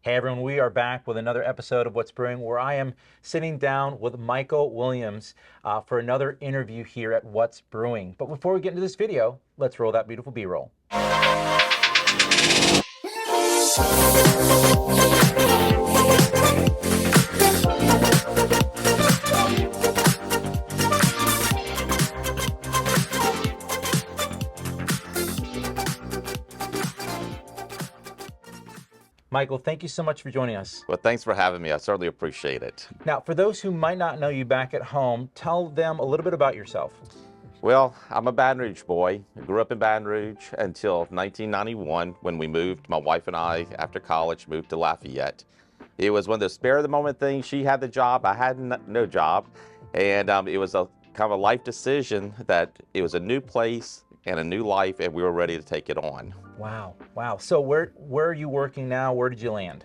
Hey everyone, we are back with another episode of What's Brewing, where I am sitting down with Michael Williams for another interview here at What's Brewing. But before we get into this video, let's roll that beautiful B-roll. Michael, thank you so much for joining us. Well, thanks for having me. I certainly appreciate it. Now, for those who might not know you back at home, tell them a little bit about yourself. Well, I'm a Baton Rouge boy. I grew up in Baton Rouge until 1991 when we moved. My wife and I, after college, moved to Lafayette. It was one of the spare of the moment things. She had the job. I had no job. And it was a kind of a life decision that it was a new place and a new life, and we were ready to take it on. Wow. So where are you working now? Where did you land?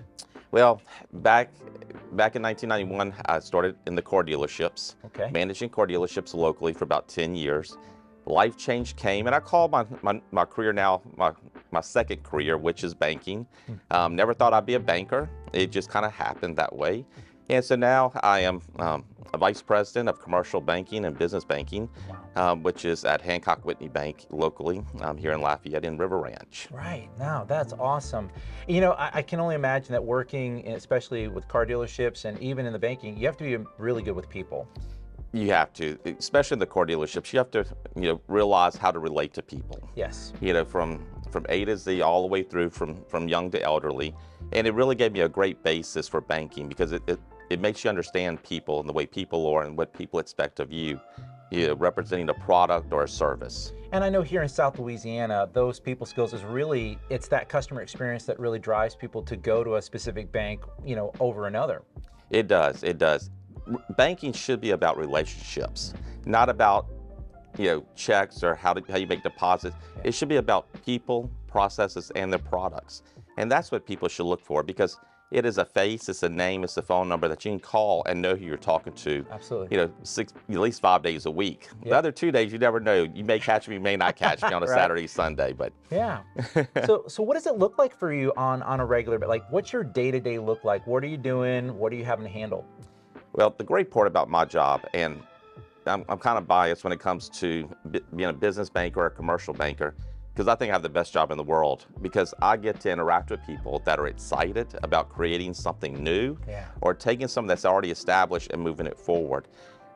Well, back in 1991, I started in the car dealerships, managing car dealerships locally for about 10 years. Life change came, and I call my career now my second career, which is banking. Never thought I'd be a banker. It just kind of happened that way. And so now I am a vice president of commercial banking and business banking, which is at Hancock Whitney Bank locally here in Lafayette in River Ranch. Right. Now, that's awesome. You know, I can only imagine that working, especially with car dealerships and even in the banking, you have to be really good with people. You have to, especially in the car dealerships, you have to, realize how to relate to people. Yes. From A to Z all the way through from young to elderly. And it really gave me a great basis for banking because it makes you understand people and the way people are and what people expect of you, representing a product or a service. And I know here in South Louisiana, those people skills is really, it's that customer experience that really drives people to go to a specific bank, over another. It does. Banking should be about relationships, not about, checks or how you make deposits. It should be about people, processes, and their products. And that's what people should look for because it is a face, it's a name, it's a phone number that you can call and know who you're talking to. Absolutely. At least 5 days a week. Yep. The other 2 days, you never know. You may catch me, you may not catch me on a right. Saturday, Sunday, but. Yeah. So what does it look like for you on a regular, like what's your day-to-day look like? What are you doing? What are you having to handle? Well, the great part about my job, and I'm kind of biased when it comes to being a business banker or a commercial banker, because I think I have the best job in the world because I get to interact with people that are excited about creating something new or taking something that's already established and moving it forward.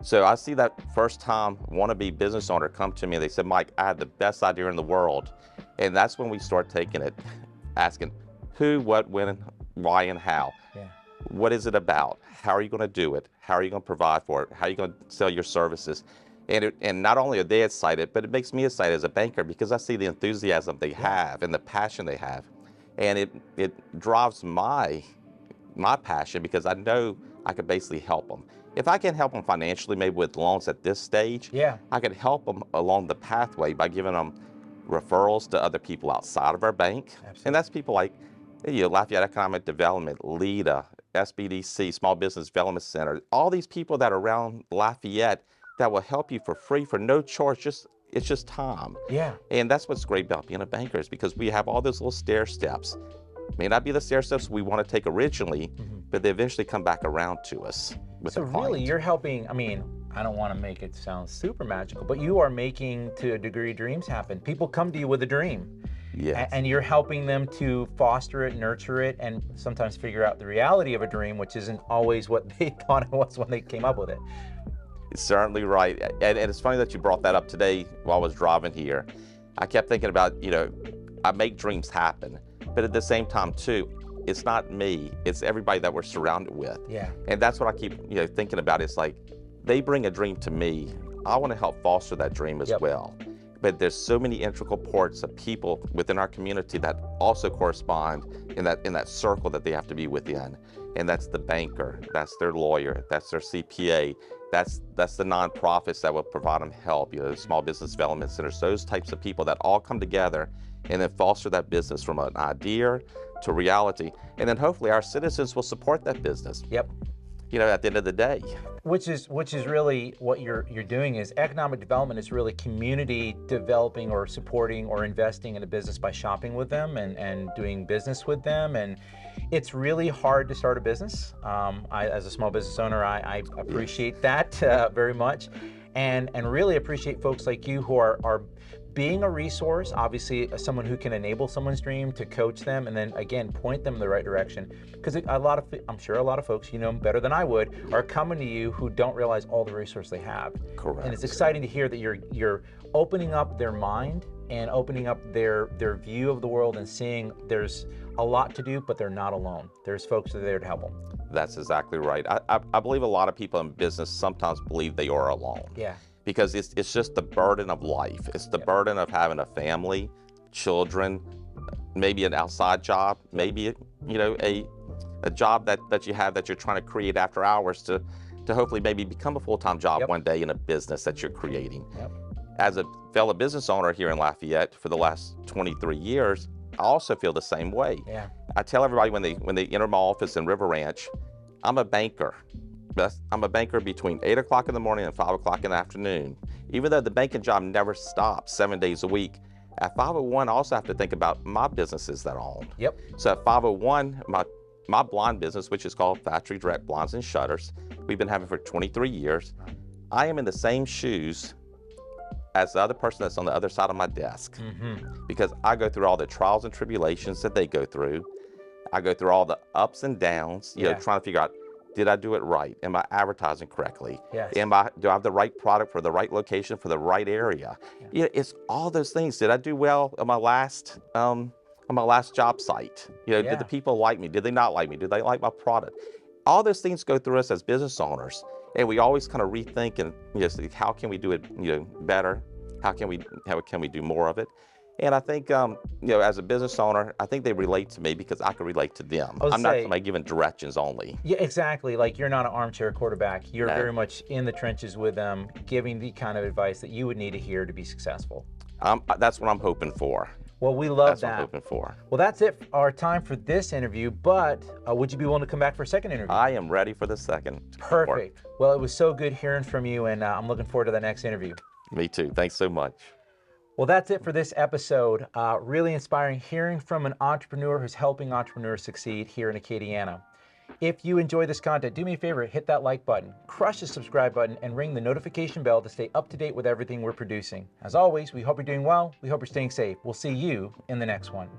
So I see that first time wannabe business owner come to me and they said, Mike, I had the best idea in the world. And that's when we start taking it, asking who, what, when, why, and how. Yeah. What is it about? How are you going to do it? How are you going to provide for it? How are you going to sell your services? And not only are they excited, but it makes me excited as a banker because I see the enthusiasm they have and the passion they have. And it drives my passion because I know I could basically help them. If I can't help them financially, maybe with loans at this stage, I could help them along the pathway by giving them referrals to other people outside of our bank. Absolutely. And that's people like Lafayette Economic Development, LEDA, SBDC, Small Business Development Center, all these people that are around Lafayette that will help you for free, for no charge. It's just time. Yeah. And that's what's great about being a banker is because we have all those little stair steps. May not be the stair steps we want to take originally, but they eventually come back around to us with the client. So really, you're helping, I don't want to make it sound super magical, but you are making, to a degree, dreams happen. People come to you with a dream. Yes. And you're helping them to foster it, nurture it, and sometimes figure out the reality of a dream, which isn't always what they thought it was when they came up with it. It's certainly right. And it's funny that you brought that up today while I was driving here. I kept thinking about, I make dreams happen. But at the same time, too, it's not me. It's everybody that we're surrounded with. Yeah. And that's what I keep, thinking about. It's like they bring a dream to me. I want to help foster that dream as well. But there's so many integral parts of people within our community that also correspond in that circle that they have to be within. And that's the banker, that's their lawyer, that's their CPA, that's the nonprofits that will provide them help, the small business development centers, those types of people that all come together and then foster that business from an idea to reality. And then hopefully our citizens will support that business. Yep. at the end of the day. Which is really what you're doing is economic development is really community developing or supporting or investing in a business by shopping with them and doing business with them. And it's really hard to start a business. As a small business owner, I appreciate that very much, and really appreciate folks like you who are being a resource, obviously someone who can enable someone's dream, to coach them, and then again point them in the right direction. Because I'm sure a lot of folks, better than I would, are coming to you who don't realize all the resource they have. Correct. And it's exciting to hear that you're opening up their mind and opening up their view of the world and seeing there's a lot to do, but they're not alone. There's folks that are there to help them. That's exactly right. I believe a lot of people in business sometimes believe they are alone. Yeah. Because it's just the burden of life. It's the burden of having a family, children, maybe an outside job, maybe a job that you have that you're trying to create after hours to hopefully maybe become a full-time job one day in a business that you're creating. As a fellow business owner here in Lafayette for the last 23 years, I also feel the same way. Yeah. I tell everybody when they enter my office in River Ranch, I'm a banker. I'm a banker between 8 o'clock in the morning and 5 o'clock in the afternoon. Even though the banking job never stops 7 days a week, at 501, I also have to think about my businesses that I own. Yep. So at 501, my blind business, which is called Factory Direct Blinds and Shutters, we've been having for 23 years. I am in the same shoes as the other person that's on the other side of my desk, because I go through all the trials and tribulations that they go through. I go through all the ups and downs, trying to figure out, did I do it right? Am I advertising correctly? Yes. Do I have the right product for the right location for the right area? It's all those things. Did I do well on my last job site? Did the people like me? Did they not like me? Did they like my product? All those things go through us as business owners, and we always kind of rethink and see how can we do it better? How can we do more of it? And I think, as a business owner, I think they relate to me because I can relate to them. I'm not somebody giving directions only. Yeah, exactly. Like, you're not an armchair quarterback. You're very much in the trenches with them, giving the kind of advice that you would need to hear to be successful. That's what I'm hoping for. Well, we love that. That's what I'm hoping for. Well, that's it for our time for this interview, but would you be willing to come back for a second interview? I am ready for the second. Perfect. Well, it was so good hearing from you, and I'm looking forward to the next interview. Me too. Thanks so much. Well, that's it for this episode. Really inspiring hearing from an entrepreneur who's helping entrepreneurs succeed here in Acadiana. If you enjoy this content, do me a favor, hit that like button, crush the subscribe button, and ring the notification bell to stay up to date with everything we're producing. As always, we hope you're doing well. We hope you're staying safe. We'll see you in the next one.